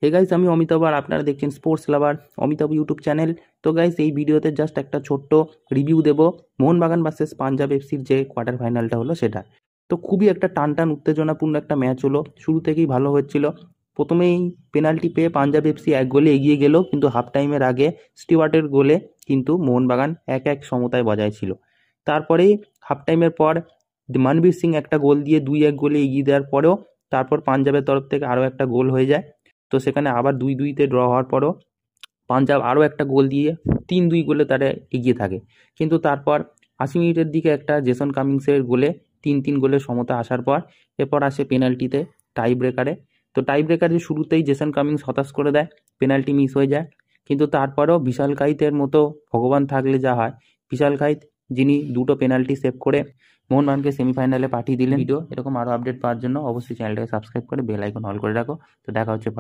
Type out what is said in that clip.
Hey guys, আমি অমিতাভ আর আপনারা দেখছেন স্পোর্টস লাভার অমিতাভ ইউটিউব চ্যানেল। তো গাইস, এই ভিডিওতে জাস্ট একটা ছোট্ট রিভিউ দেব মোহনবাগান ভার্সেস পাঞ্জাব এফসির যে কোয়ার্টার ফাইনালটা হলো সেটা। তো খুবই একটা টান টান উত্তেজনাপূর্ণ একটা ম্যাচ হলো, শুরু থেকেই ভালো হচ্ছিল। প্রথমেই পেনাল্টি পেয়ে পাঞ্জাব এফসি 1 গোলে এগিয়ে গেল, কিন্তু হাফ টাইমের আগে স্টিওয়ার্টের গোলে কিন্তু মোহনবাগান 1-1 সমতায় বজায় ছিল। তারপরেই হাফ টাইমের পর মনবীর সিং একটা গোল দিয়ে 2-1 গোলে এগিয়ে দেওয়ার পরেও তারপর পাঞ্জাবের তরফ থেকে আরও একটা গোল হয়ে যায়। তো সেখানে আবার 2-2-তে ড্র হওয়ার পরও পাঞ্জাব আরও একটা গোল দিয়ে 3-2 গোলে তারা এগিয়ে থাকে। কিন্তু তারপর 80 মিনিটের দিকে একটা জেসন কামিংসের গোলে 3-3 গোলের সমতা আসার পর এরপর আসে পেনাল্টিতে টাই ব্রেকারে। তো টাই ব্রেকারের শুরুতেই জেসন কামিংস হতাশ করে দেয়, পেনাল্টি মিস হয়ে যায়। কিন্তু তারপরেও বিশাল কাইতের মতো ভগবান থাকলে যা হয়, বিশাল কাইত যিনি 2টো পেনাল্টি সেভ করে মোহনবাগানকে সেমিফাইনালে পাঠিয়ে দিলেন। ভিডিও এরকম আরও আপডেট পাওয়ার জন্য অবশ্যই চ্যানেলটাকে সাবস্ক্রাইব করে বেল আইকন অল করে রাখো। তো দেখা হচ্ছে